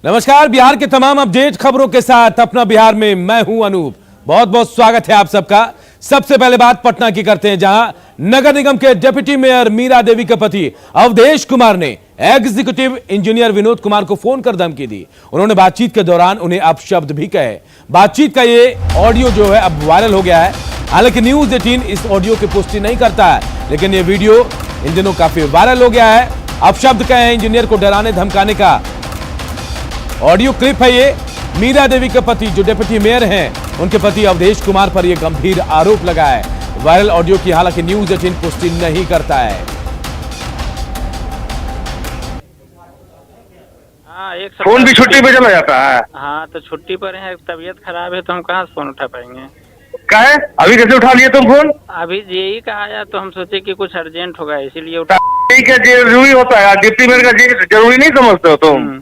नमस्कार, बिहार के तमाम अपडेट खबरों के साथ अपना बिहार में मैं हूं अनूप। बहुत बहुत स्वागत है आप सबका। सबसे पहले बात पटना की करते हैं, जहां नगर निगम के डिप्टी मेयर मीरा देवी के पति अवधेश कुमार ने एग्जीक्यूटिव इंजीनियर विनोद कुमार को फोन कर धमकी दी। उन्होंने बातचीत के दौरान उन्हें अपशब्द भी कहे। बातचीत का ये ऑडियो जो है अब वायरल हो गया है। हालांकि न्यूज 18 इस ऑडियो की पुष्टि नहीं करता है, लेकिन ये वीडियो इन दिनों काफी वायरल हो गया है। अपशब्द कहे इंजीनियर को डराने धमकाने का ऑडियो क्लिप है ये। मीरा देवी के पति जो डिप्टी मेयर हैं, उनके पति अवधेश कुमार पर यह गंभीर आरोप लगा है वायरल ऑडियो की। हालांकि न्यूज 18 पुष्टि नहीं करता है। हाँ, एक फोन भी छुट्टी पे चला जाता है। हाँ, तो छुट्टी पर है, तबीयत खराब है तो हम कहाँ से फोन उठा पाएंगे। क्या है, अभी कैसे उठा लिए तुम फोन? अभी यही कहा आया तो हम सोचे कि कुछ अर्जेंट होगा इसीलिए उठा। ठीक है, जरूरी होता है डिप्टी मेयर का, जरूरी नहीं समझते हो तुम?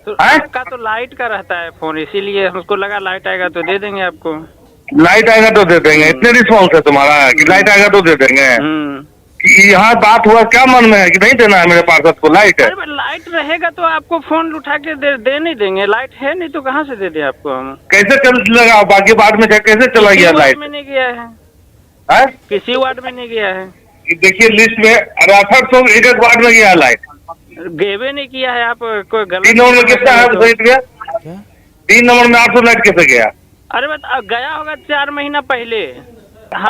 तो आपका तो लाइट का रहता है फोन, इसीलिए हमको लगा लाइट आएगा तो दे देंगे आपको। लाइट आएगा तो दे देंगे, इतने रिस्पॉन्स है तुम्हारा कि लाइट आएगा तो दे देंगे। यहाँ बात हुआ क्या मन में है कि नहीं देना है मेरे पार्षद को लाइट है? अरे लाइट रहेगा तो आपको फोन उठा के दे नहीं देंगे। लाइट है नहीं तो कहाँ से दे दे आपको हम। कैसे चल लगा बाकी बाद में कैसे चला गया लाइट? में नहीं गया है, किसी वार्ड में नहीं गया है। देखिए लिस्ट में 6800 एक वार्ड में गया लाइट, गेवे नहीं किया है। आप कोई गलत 3 नंबर में कितना है गया? 3 नंबर में 800 लाइट कैसे गया? अरे गया होगा 4 महीना पहले।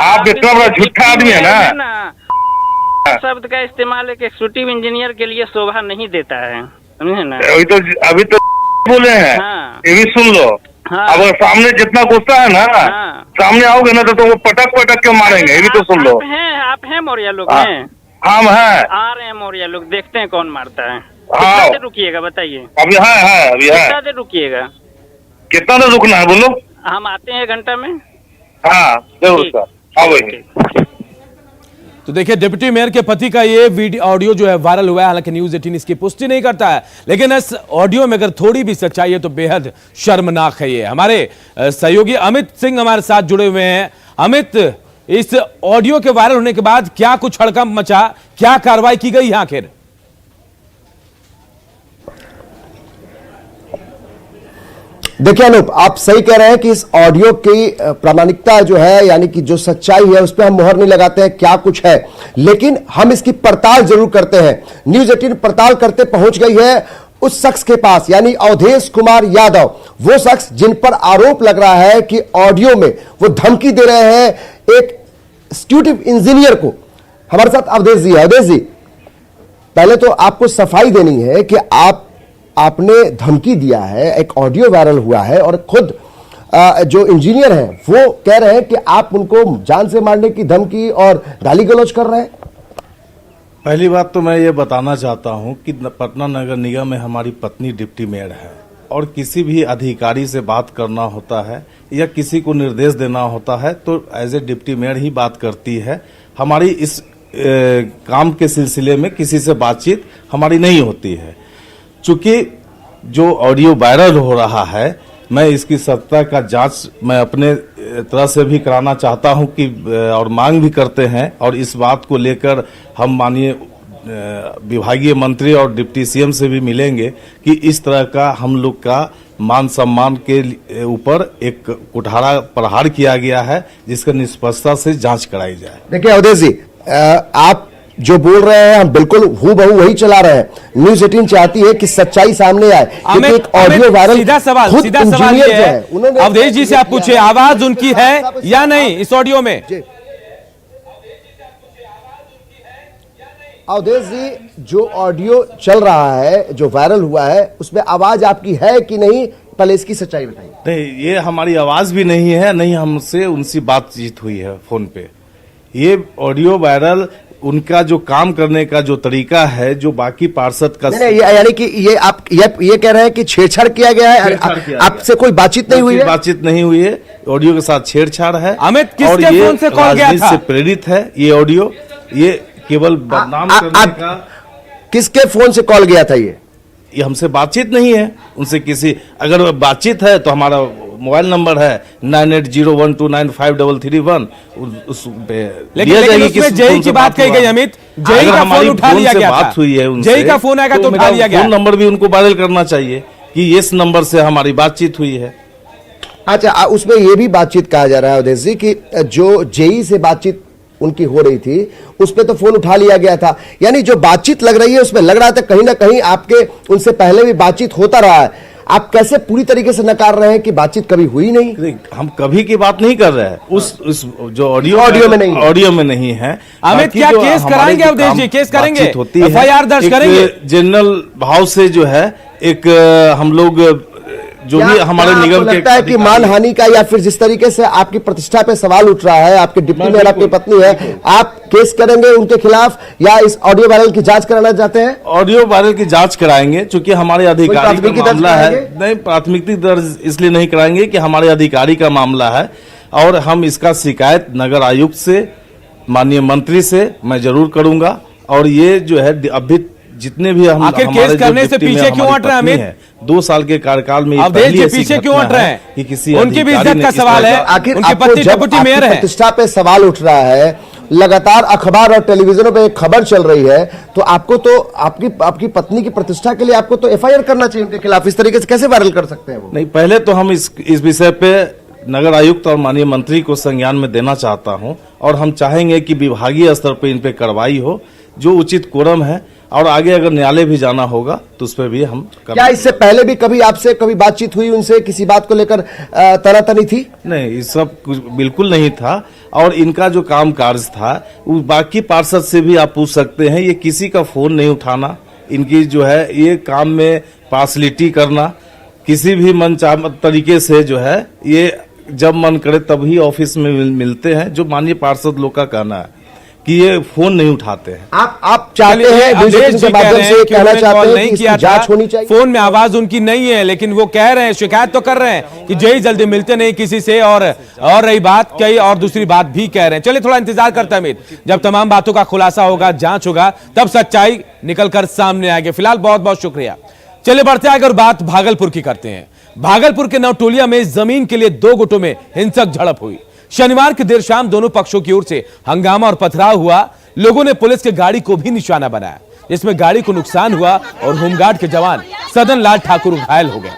आप इतना बड़ा झूठा आदमी है ना। शब्द का इस्तेमाल एक एग्जीक्यूटिव इंजीनियर के लिए शोभा नहीं देता है, समझे ना। अभी तो बोले हैं। हाँ। ये भी सुन लो। हाँ। अब सामने जितना गुस्सा है ना, हाँ। सामने आओगे ना तो वो पटक पटक के मारेंगे। ये भी तो सुन लो। आप हैं मौर्या लोग हाँ। हैं। हम हैं, आ रहे हैं मौर्या लोग, देखते हैं कौन मारता है। हाँ। कितना देर रुकिएगा बताइए? अभी है अभी है। कितना देर रुकिएगा? कितना देर रुकना है बोलो? हम आते हैं 1 घंटा में। हाँ जरूर सर, आओगे। तो देखिए, डिप्टी मेयर के पति का ये वीडियो ऑडियो जो है वायरल हुआ है। हालांकि न्यूज 18 इसकी पुष्टि नहीं करता है, लेकिन इस ऑडियो में अगर थोड़ी भी सच्चाई है तो बेहद शर्मनाक है ये। हमारे सहयोगी अमित सिंह हमारे साथ जुड़े हुए हैं। अमित, इस ऑडियो के वायरल होने के बाद क्या कुछ हड़कंप मचा, क्या कार्रवाई की गई आखिर? देखिए अनूप, आप सही कह रहे हैं कि इस ऑडियो की प्रामाणिकता जो है, यानी कि जो सच्चाई है, उस पर हम मोहर नहीं लगाते हैं क्या कुछ है, लेकिन हम इसकी पड़ताल जरूर करते हैं। न्यूज 18 पड़ताल करते पहुंच गई है उस शख्स के पास, यानी अवधेश कुमार यादव, वो शख्स जिन पर आरोप लग रहा है कि ऑडियो में वो धमकी दे रहे हैं एक एग्जीक्यूटिव इंजीनियर को। हमारे साथ अवधेश जी है। अवधेश जी, पहले तो आपको सफाई देनी है कि आपने धमकी दिया है, एक ऑडियो वायरल हुआ है और खुद जो इंजीनियर हैं वो कह रहे हैं कि आप उनको जान से मारने की धमकी और गाली गलौज कर रहे हैं। पहली बात तो मैं ये बताना चाहता हूं कि पटना नगर निगम में हमारी पत्नी डिप्टी मेयर है और किसी भी अधिकारी से बात करना होता है या किसी को निर्देश देना होता है तो एज ए डिप्टी मेयर ही बात करती है। हमारी इस काम के सिलसिले में किसी से बातचीत हमारी नहीं होती है। चूंकि जो ऑडियो वायरल हो रहा है, मैं इसकी सत्यता का जांच मैं अपने तरह से भी कराना चाहता हूं कि और मांग भी करते हैं, और इस बात को लेकर हम माननीय विभागीय मंत्री और डिप्टी सीएम से भी मिलेंगे कि इस तरह का हम लोग का मान सम्मान के ऊपर एक कुठारा प्रहार किया गया है, जिसका निष्पक्षता से जांच कराई जाए। देखिए अवधेश जी, आप जो बोल रहे हैं हम बिल्कुल हूबहू वही चला रहे हैं। न्यूज 18 चाहती है कि सच्चाई सामने आए, क्योंकि एक ऑडियो वायरल सीधा सवाल ये है, अवधेश जी से आप पूछे आवाज उनकी है या नहीं इस ऑडियो में? अवधेश जी, जो ऑडियो चल रहा है, जो वायरल हुआ है, उसमें आवाज आपकी है कि नहीं, पहले इसकी सच्चाई बताइए। नहीं, ये हमारी आवाज भी नहीं है, नहीं हमसे उनसे बातचीत हुई है फोन पे। ये ऑडियो वायरल उनका जो काम करने का जो तरीका है, जो बाकी पार्षद का नहीं, यानी कि ये आप ये कह रहे हैं कि छेड़छाड़ किया गया है, आपसे कोई बातचीत नहीं हुई है? बातचीत नहीं हुई है, ऑडियो के साथ छेड़छाड़ है। अमित, किसके फोन से कॉल गया था? से प्रेरित है ये ऑडियो, ये केवल बदनाम करने का। किसके फोन से कॉल गया था? ये हमसे बातचीत नहीं है उनसे। किसी अगर बातचीत है तो हमारा मोबाइल नंबर है 9801295331, उस पे लेकिन उसमें जेई की बात कही गई। अमित, जेई का फोन उठा लिया गया था, बात हुई है उनसे, जेई का फोन आएगा तो उठा लिया गया। फोन नंबर भी उनको वायरल करना चाहिए कि इस नंबर से हमारी बातचीत हुई है। अच्छा, उसमें यह भी बातचीत कहा जा रहा है अवधेश जी कि जो जेई से बातचीत उनकी हो रही थी उस पे तो फोन उठा लिया गया था, यानी जो बातचीत लग रही है उसमें लग रहा था कहीं ना कहीं आपके उनसे पहले भी बातचीत होता रहा है। आप कैसे पूरी तरीके से नकार रहे हैं कि बातचीत कभी हुई नहीं? हम कभी की बात नहीं कर रहे हैं, उस जो ऑडियो में नहीं, ऑडियो में नहीं है। अमित, क्या केस कराएंगे अवधेश जी? केस करेंगे, एफआईआर दर्ज करेंगे? जनरल भाव से जो है एक हम लोग जो भी हमारे निगम के लगता है कि मानहानि का या फिर जिस तरीके से आपकी प्रतिष्ठा पे सवाल उठ रहा है, आपके डिप्टी मेयर आपकी पत्नी है, आप केस करेंगे उनके खिलाफ या इस ऑडियो वायरल की जांच कराना चाहते हैं? ऑडियो वायरल की जांच कराएंगे, क्योंकि हमारे अधिकारी का मामला है। नहीं, प्राथमिकी दर्ज इसलिए नहीं कराएंगे कि हमारे अधिकारी का मामला है और हम इसका शिकायत नगर आयुक्त से, माननीय मंत्री से मैं जरूर करूंगा। और ये जो है अभी जितने भी हम आखिर केस करने से पीछे क्यों हट रहे हैं अमित? 2 साल के कार्यकाल में अवधेश जी पीछे क्यों हट रहे हैं? कि किसी उनकी भी इज्जत का सवाल है, आखिर उनकी पत्नी डिप्टी मेयर है। प्रतिष्ठा पे सवाल उठ रहा है, लगातार अखबार और टेलीविजनों पे एक खबर चल रही है, तो आपको तो आपकी पत्नी की प्रतिष्ठा के लिए आपको तो एफआईआर करना चाहिए उनके खिलाफ। इस तरीके से कैसे वायरल कर सकते हैं वो? नहीं, पहले तो हम इस विषय पे नगर आयुक्त और माननीय मंत्री को संज्ञान में देना चाहता हूं और हम चाहेंगे कि विभागीय स्तर पर इन पे कार्रवाई हो, जो उचित कोरम है, और आगे अगर न्यायालय भी जाना होगा तो उस पर भी हम क्या इससे पहले भी कभी आपसे कभी बातचीत हुई उनसे, किसी बात को लेकर तनातनी थी? नहीं, ये सब कुछ बिल्कुल नहीं था। और इनका जो काम काज था वो बाकी पार्षद से भी आप पूछ सकते हैं, ये किसी का फोन नहीं उठाना, इनकी जो है ये काम में पार्शलिटी करना, किसी भी मनचाहा तरीके से जो है ये जब मन करे तभी ऑफिस में मिलते हैं, जो माननीय पार्षद लोग का कहना है कि ये फोन नहीं उठाते हैं। आप चाहते हैं अवधेश जी कह रहे हैं कि उन्होंने कॉल नहीं किया था, होनी चाहिए। फोन में आवाज उनकी नहीं है, लेकिन वो कह रहे हैं, शिकायत तो कर रहे हैं कि जय जल्दी मिलते नहीं किसी से, और रही बात कई और दूसरी बात भी कह रहे हैं। चलिए थोड़ा इंतजार करते हैं अमित, जब तमाम बातों का खुलासा होगा, जांच होगा, तब सच्चाई निकलकर सामने आएगी। फिलहाल बहुत बहुत शुक्रिया। चलिए बढ़ते आगे और बात भागलपुर की करते हैं। भागलपुर के नवटोलिया में जमीन के लिए 2 गुटों में हिंसक झड़प हुई। शनिवार की देर शाम दोनों पक्षों की ओर से हंगामा और पथराव हुआ। लोगों ने पुलिस के गाड़ी को भी निशाना बनाया, जिसमें गाड़ी को नुकसान हुआ और होमगार्ड के जवान सदन लाल ठाकुर घायल हो गए।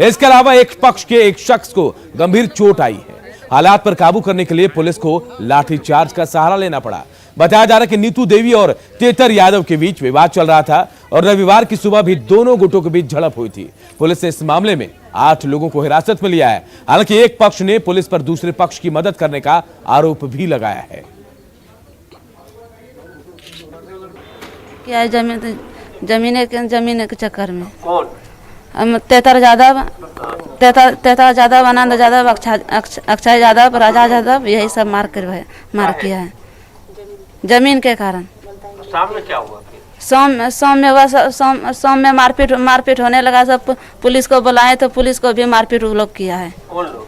इसके अलावा एक पक्ष के एक शख्स को गंभीर चोट आई है। हालात पर काबू करने के लिए पुलिस को लाठीचार्ज का सहारा लेना पड़ा। बताया जा रहा है कि नीतू देवी और तेतर यादव के बीच विवाद चल रहा था और रविवार की सुबह भी दोनों गुटों के बीच झड़प हुई थी। पुलिस ने इस मामले में 8 लोगों को हिरासत में लिया है। हालांकि एक पक्ष ने पुलिस पर दूसरे पक्ष की मदद करने का आरोप भी लगाया है। क्या जमीन के चक्कर में कौन? तेतर यादव, आनंद यादव, अक्षय यादव, राजा यादव, यही सब मार किया है जमीन के कारण। शाम में क्या हुआ? शाम में मारपीट होने लगा। सब पुलिस को बुलाए तो पुलिस को भी मारपीट लोग किया है। कौन लोग?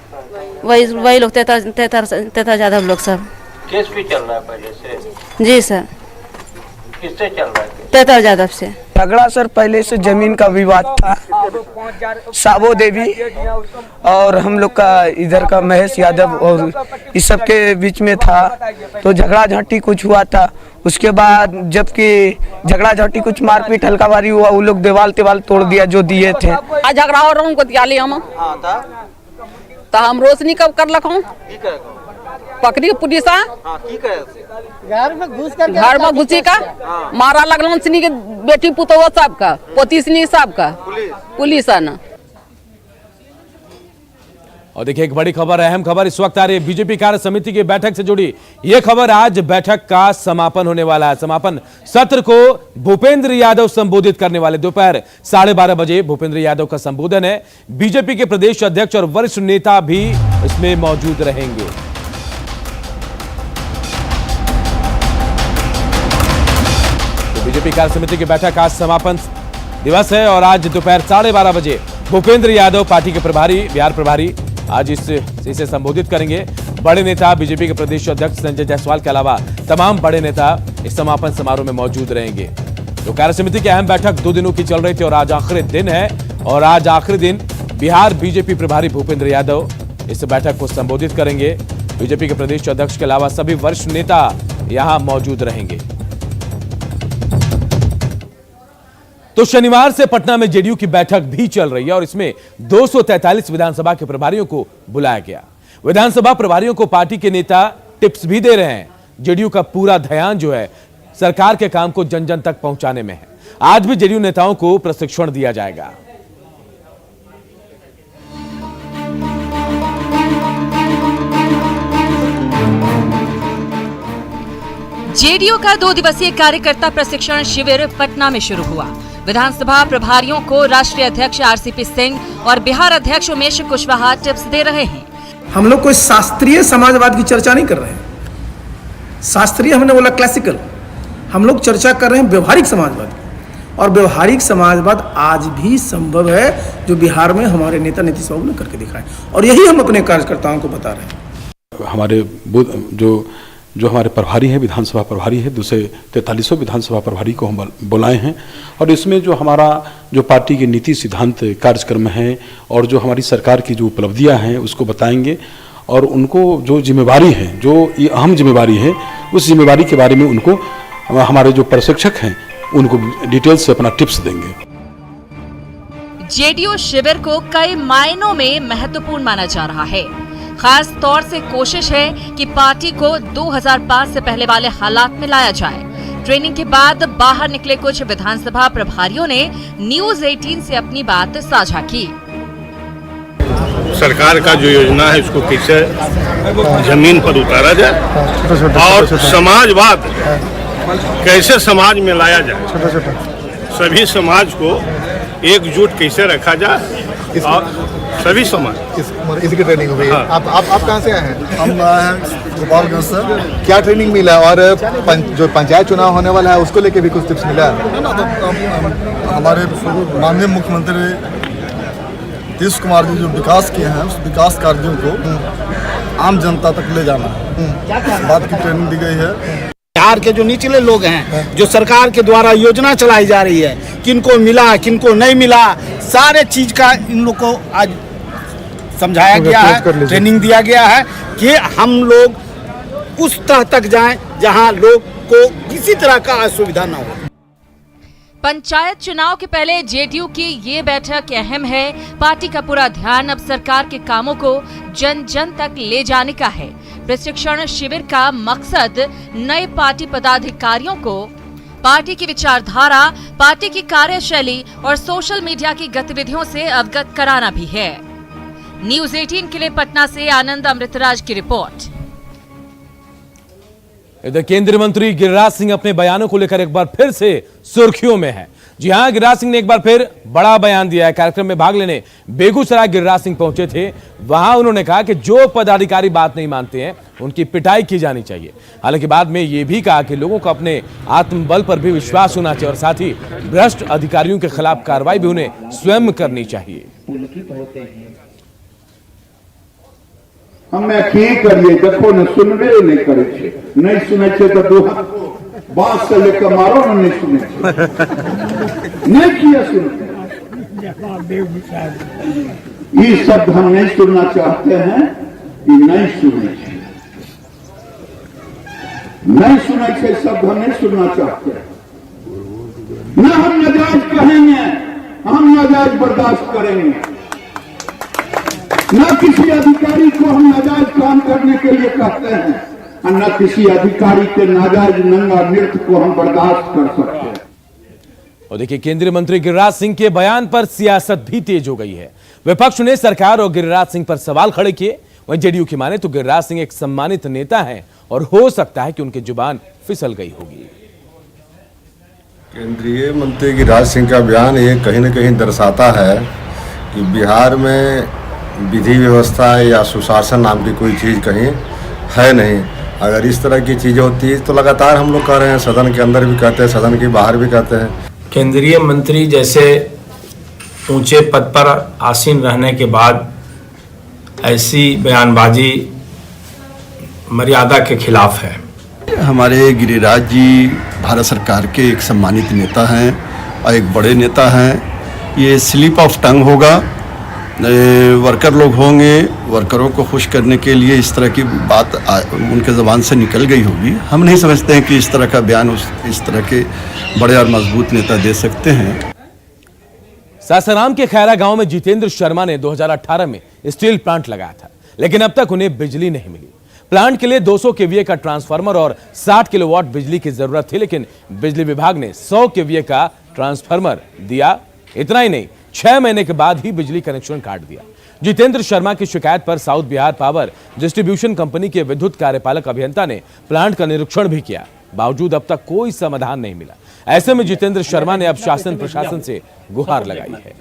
वही लोग तेतर यादव लोग सब। केस भी चल रहा है पहले से? जी सर। किससे चल रहा है? तेतर यादव से झगड़ा सर पहले से जमीन का विवाद था। साबो देवी और हम लोग का इधर का महेश यादव और इस सब के बीच में था, तो झगड़ा झाटी कुछ हुआ था। उसके बाद जबकि झगड़ा झाटी कुछ मारपीट हल्काबारी हुआ, वो लोग देवाल तोड़ दिया जो दिए थे। झगड़ा हो रहा हूँ दियाली हम रोशनी कब कर लखूं पकड़ी पुलिस घर में घुसी का मारा लगल सनी के बेटी पुतवा सबका पोती सनी सबका पुलिस आना। और देखिए एक बड़ी खबर, अहम खबर इस वक्त आ रही है बीजेपी कार्य समिति की बैठक से जुड़ी। यह खबर, आज बैठक का समापन होने वाला है। समापन सत्र को भूपेंद्र यादव संबोधित करने वाले। दोपहर 12:30 बजे भूपेंद्र यादव का संबोधन है। बीजेपी के प्रदेश अध्यक्ष और वरिष्ठ नेता भी इसमें मौजूद रहेंगे। तो बीजेपी कार्य समिति की बैठक आज समापन दिवस है और आज दोपहर 12:30 बजे भूपेंद्र यादव पार्टी के प्रभारी, बिहार प्रभारी, आज इसे संबोधित करेंगे। बड़े नेता बीजेपी के प्रदेश अध्यक्ष संजय जायसवाल के अलावा तमाम बड़े नेता इस समापन समारोह में मौजूद रहेंगे। तो कार्य समिति की अहम बैठक 2 दिनों की चल रही थी और आज आखिरी दिन है और आज आखिरी दिन बिहार बीजेपी प्रभारी भूपेंद्र यादव इस बैठक को संबोधित करेंगे। बीजेपी के प्रदेश अध्यक्ष के अलावा सभी वरिष्ठ नेता यहां मौजूद रहेंगे। तो शनिवार से पटना में जेडीयू की बैठक भी चल रही है और इसमें 243 विधानसभा के प्रभारियों को बुलाया गया। विधानसभा प्रभारियों को पार्टी के नेता टिप्स भी दे रहे हैं। जेडीयू का पूरा ध्यान जो है सरकार के काम को जन जन तक पहुंचाने में है। आज भी जेडीयू नेताओं को प्रशिक्षण दिया जाएगा। जेडीयू का 2 दिवसीय कार्यकर्ता प्रशिक्षण शिविर पटना में शुरू हुआ। विधानसभा प्रभारियों को राष्ट्रीय अध्यक्ष आरसीपी सिंह और बिहार अध्यक्ष उमेश कुशवाहा टिप्स दे रहे हैं। हम लोग कोई शास्त्रीय समाजवाद की चर्चा नहीं कर रहे हैं। शास्त्रीय हमने बोला क्लासिकल, हम लोग चर्चा कर रहे हैं व्यवहारिक समाजवाद की। और व्यवहारिक समाजवाद आज भी संभव है, जो बिहार में हमारे नेता नीतीश बाबू ने करके दिखाए, और यही हम अपने कार्यकर्ताओं को बता रहे हैं। हमारे जो हमारे प्रभारी हैं, विधानसभा प्रभारी है, दूसरे 43 विधानसभा प्रभारी को हम बुलाए हैं और इसमें जो हमारा जो पार्टी के नीति सिद्धांत कार्यक्रम है और जो हमारी सरकार की जो उपलब्धियां हैं उसको बताएंगे और उनको जो जिम्मेवारी है, जो ये अहम जिम्मेवारी है, उस जिम्मेवारी के बारे में उनको हमारे जो प्रशिक्षक हैं उनको डिटेल से अपना टिप्स देंगे। जेडीयू शिविर को कई मायनों में महत्वपूर्ण माना जा रहा है। खास तौर से कोशिश है कि पार्टी को 2005 से पहले वाले हालात में लाया जाए। ट्रेनिंग के बाद बाहर निकले कुछ विधानसभा प्रभारियों ने न्यूज 18 से अपनी बात साझा की। सरकार का जो योजना है उसको कैसे जमीन पर उतारा जाए और समाजवाद कैसे समाज में लाया जाए, सभी समाज को एकजुट कैसे रखा जाए और सभी समाज इसी की ट्रेनिंग हुई है। आप कहाँ से आए हैं? हम आए हैं गोपालगंज से। क्या ट्रेनिंग मिला और जो पंचायत चुनाव होने वाला है उसको लेके भी कुछ टिप्स मिला है? हमारे माननीय मुख्यमंत्री नीतीश कुमार जी जो विकास किए हैं उस विकास कार्यों को आम जनता तक ले जाना है, इस बात की ट्रेनिंग दी गई है। बिहार के जो निचले लोग हैं, जो सरकार के द्वारा योजना चलाई जा रही है, किनको मिला किनको नहीं मिला, सारे चीज का इन लोग को आज समझाया गया है, ट्रेनिंग दिया गया है कि हम लोग उस तह तक जाएं जहां लोग को किसी तरह का असुविधा ना हो। पंचायत चुनाव के पहले जेडीयू की ये बैठक अहम है। पार्टी का पूरा ध्यान अब सरकार के कामों को जन जन तक ले जाने का है। प्रशिक्षण शिविर का मकसद नए पार्टी पदाधिकारियों को पार्टी की विचारधारा, पार्टी की कार्यशैली और सोशल मीडिया की गतिविधियों से अवगत कराना भी है। न्यूज 18 के लिए पटना से आनंद अमृतराज की रिपोर्ट। इधर केंद्रीय मंत्री गिरिराज सिंह अपने बयानों को लेकर एक बार फिर से सुर्खियों में है। जी हां, गिरिराज सिंह ने एक बार फिर बड़ा बयान दिया है। कार्यक्रम में भाग लेने बेगूसराय गिरिराज सिंह पहुंचे थे। वहां उन्होंने कहा कि जो पदाधिकारी बात नहीं मानते हैं उनकी पिटाई की जानी चाहिए। हालांकि बाद में यह भी कहा कि लोगों को अपने आत्मबल पर भी विश्वास होना चाहिए और साथ ही भ्रष्ट अधिकारियों के खिलाफ कार्रवाई भी उन्हें स्वयं करनी चाहिए। हमें की करिए, देखो न सुनबे नहीं करे छे, नहीं सुने छे तो दो बात से लेकर मारो न, नहीं सुने छे, नहीं किया सुनते। ये शब्द हम नहीं सुनना चाहते हैं, ये नहीं सुने छे, नहीं सुने छे शब्द हम नहीं सुनना चाहते। न हम नाजायज कहेंगे, हम नाजायज बर्दाश्त करेंगे। न किसी अधिकारी को हम नाजायज काम करने के लिए कहते हैं और न किसी अधिकारी के नाजायज नंगा नृत्य को हम बर्दाश्त कर सकते हैं। और देखिए, केंद्रीय मंत्री गिरिराज सिंह के बयान पर सियासत भी तेज हो गई है। विपक्ष ने सरकार और गिरिराज सिंह पर सवाल खड़े किए। वहीं जेडीयू की माने तो गिरिराज सिंह एक सम्मानित नेता हैं और हो सकता है कि उनकी जुबान फिसल गई होगी। केंद्रीय मंत्री गिरिराज सिंह का बयान ये कहीं न कहीं दर्शाता है कि बिहार में विधि व्यवस्था या सुशासन नाम की कोई चीज़ कहीं है नहीं। अगर इस तरह की चीज़ें होती है तो लगातार हम लोग कह रहे हैं, सदन के अंदर भी कहते हैं, सदन के बाहर भी कहते हैं। केंद्रीय मंत्री जैसे ऊंचे पद पर आसीन रहने के बाद ऐसी बयानबाजी मर्यादा के खिलाफ है। हमारे गिरिराज जी भारत सरकार के एक सम्मानित नेता हैं और एक बड़े नेता हैं। ये स्लिप ऑफ टंग होगा, वर्कर लोग होंगे, वर्करों को खुश करने के लिए इस तरह की बात उनके ज़बान से निकल गई होगी। हम नहीं समझते हैं कि इस तरह का बयान इस तरह के बड़े और मजबूत नेता दे सकते हैं। सासाराम के खैरा गांव में जितेंद्र शर्मा ने 2018 में स्टील प्लांट लगाया था, लेकिन अब तक उन्हें बिजली नहीं मिली। प्लांट के लिए 200 केवीए का ट्रांसफार्मर और 60 किलोवाट बिजली की जरूरत थी, लेकिन बिजली विभाग ने 100 केवीए का ट्रांसफार्मर दिया। इतना ही नहीं, 6 महीने के बाद ही बिजली कनेक्शन काट दिया। जितेंद्र शर्मा की शिकायत पर south Bihar power distribution company के विद्युत कार्यपालक अभियंता ने प्लांट का निरीक्षण भी किया, बावजूद अब तक कोई समाधान नहीं मिला। ऐसे में जितेंद्र शर्मा ने अब शासन प्रशासन से गुहार लगाई है।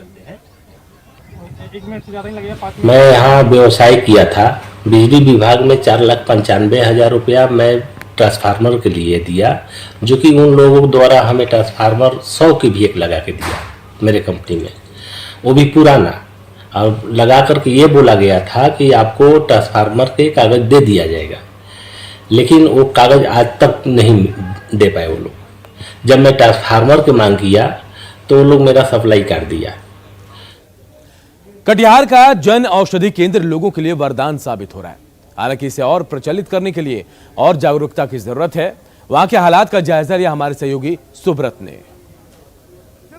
मैं यहाँ व्यवसाय किया था, बिजली विभाग में 4,95,000 रुपया मैं ट्रांसफार्मर के लिए दिया, जो कि उन लोगों द्वारा हमें ट्रांसफार्मर 100 के भी एक लगा के दिया मेरे कंपनी में, वो भी पुराना, और लगा करके ये बोला गया था कि आपको ट्रांसफार्मर के कागज दे दिया जाएगा, लेकिन वो कागज आज तक नहीं दे पाए वो लोग। जब मैं ट्रांसफार्मर की मांग किया तो वो लोग मेरा सप्लाई काट दिया। कटिहार का जन औषधि केंद्र लोगों के लिए वरदान साबित हो रहा है। हालांकि इसे और प्रचलित करने के लिए और जागरूकता की जरूरत है। वहां के हालात का जायजा लिया हमारे सहयोगी सुब्रत ने।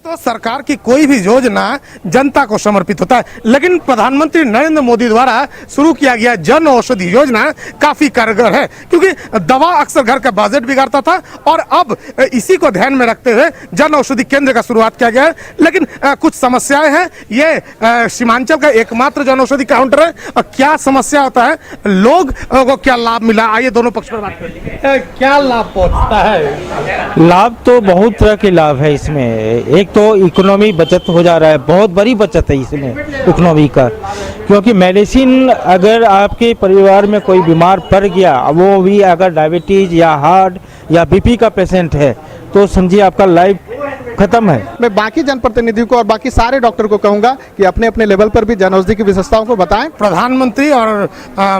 तो सरकार की कोई भी योजना जनता को समर्पित होता है, लेकिन प्रधानमंत्री नरेंद्र मोदी द्वारा शुरू किया गया जन औषधि योजना काफी कारगर है, क्योंकि दवा अक्सर घर का बजट बिगाड़ता था और अब इसी को ध्यान में रखते हुए जन औषधि केंद्र का शुरुआत किया गया है। लेकिन कुछ समस्याएं हैं। ये सीमांचल का एकमात्र जन औषधि काउंटर है और क्या समस्या होता है, लोग को क्या लाभ मिला, आइए दोनों पक्ष पर बात करें। क्या लाभ पहुंचता है? लाभ तो बहुत तरह के लाभ है इसमें। एक तो इकोनॉमी बचत हो जा रहा है, बहुत बड़ी बचत है इसमें इकोनॉमी का, क्योंकि मेडिसिन अगर आपके परिवार में कोई बीमार पड़ गया, वो भी अगर डायबिटीज या हार्ट या बीपी का पेशेंट है, तो समझिए आपका लाइफ खत्म है। मैं बाकी जनप्रतिनिधियों को और बाकी सारे डॉक्टर को कहूंगा कि अपने अपने लेवल पर भी जन औषधि की विशेषताओं को बताएं। प्रधानमंत्री और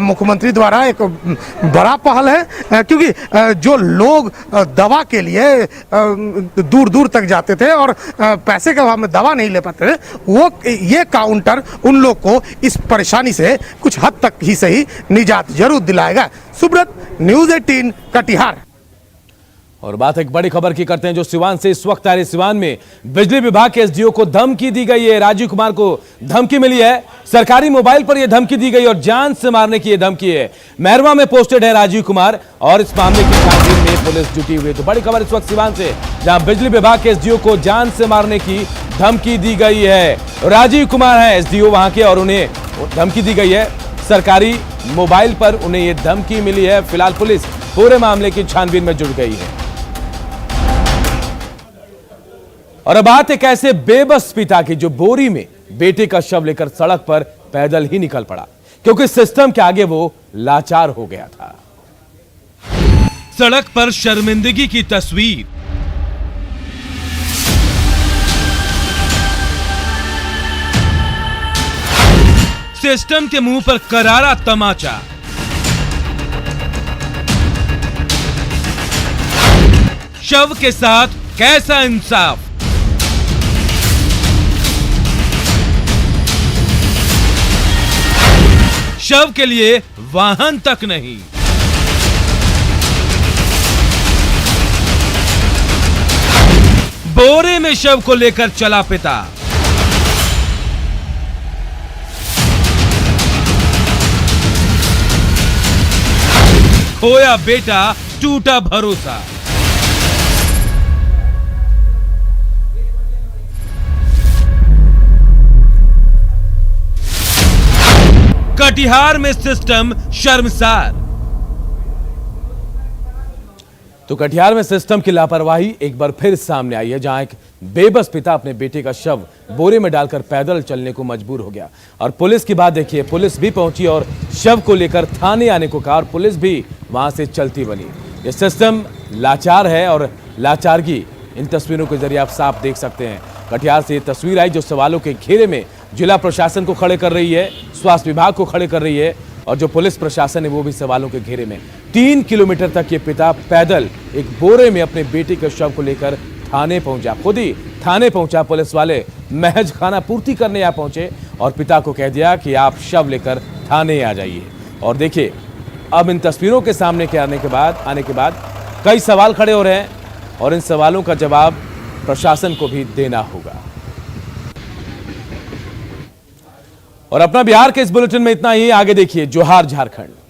मुख्यमंत्री द्वारा एक बड़ा पहल है, क्योंकि जो लोग दवा के लिए दूर दूर तक जाते थे और पैसे के अभाव में दवा नहीं ले पाते थे, वो ये काउंटर उन लोग को इस परेशानी से कुछ हद तक ही सही निजात जरूर दिलाएगा। सुब्रत, न्यूज़ 18 कटिहार। और बात एक बड़ी खबर की करते हैं जो सिवान से इस वक्त आ रही। सिवान में बिजली विभाग के एसडीओ को धमकी दी गई है। राजीव कुमार को धमकी मिली है, सरकारी मोबाइल पर यह धमकी दी गई और जान से मारने की यह धमकी है। मैरवा में पोस्टेड है राजीव कुमार और इस मामले की छानबीन में पुलिस जुटी हुई है। तो बड़ी खबर इस वक्त सिवान से, जहां बिजली विभाग के एसडीओ को जान से मारने की धमकी दी गई है। राजीव कुमार है एसडीओ वहां के और उन्हें धमकी दी गई है, सरकारी मोबाइल पर उन्हें यह धमकी मिली है। फिलहाल पुलिस पूरे मामले की छानबीन में जुट गई है। और अब बात एक ऐसे बेबस पिता की जो बोरी में बेटे का शव लेकर सड़क पर पैदल ही निकल पड़ा, क्योंकि सिस्टम के आगे वो लाचार हो गया था। सड़क पर शर्मिंदगी की तस्वीर। सिस्टम के मुंह पर करारा तमाचा। शव के साथ कैसा इंसाफ। शव के लिए वाहन तक नहीं। बोरे में शव को लेकर चला पिता। खोया बेटा, टूटा भरोसा। कटिहार में सिस्टम शर्मसार। तो कटिहार में सिस्टम की लापरवाही एक बार फिर सामने आई है, जहां एक बेबस पिता अपने बेटे का शव बोरे में डालकर पैदल चलने को मजबूर हो गया। और पुलिस की बात देखिए, पुलिस भी पहुंची और शव को लेकर थाने आने को कहा और पुलिस भी वहां से चलती बनी। ये सिस्टम लाचार है और लाचारगी इन तस्वीरों के जरिए आप साफ देख सकते हैं। कटिहार से ये तस्वीर आई जो सवालों के घेरे में जिला प्रशासन को खड़े कर रही है, स्वास्थ्य विभाग को खड़े कर रही है और जो पुलिस प्रशासन है वो भी सवालों के घेरे में। 3 किलोमीटर तक ये पिता पैदल एक बोरे में अपने बेटे के शव को लेकर थाने पहुंचा। खुद ही थाने पहुंचा। पुलिस वाले महज खाना पूर्ति करने यहाँ पहुंचे और पिता को कह दिया कि आप शव लेकर थाने आ जाइए। और देखिए, अब इन तस्वीरों के सामने के आने के बाद कई सवाल खड़े हो रहे हैं और इन सवालों का जवाब प्रशासन को भी देना होगा। और अपना बिहार के इस बुलेटिन में इतना ही। आगे देखिए जोहार झारखंड।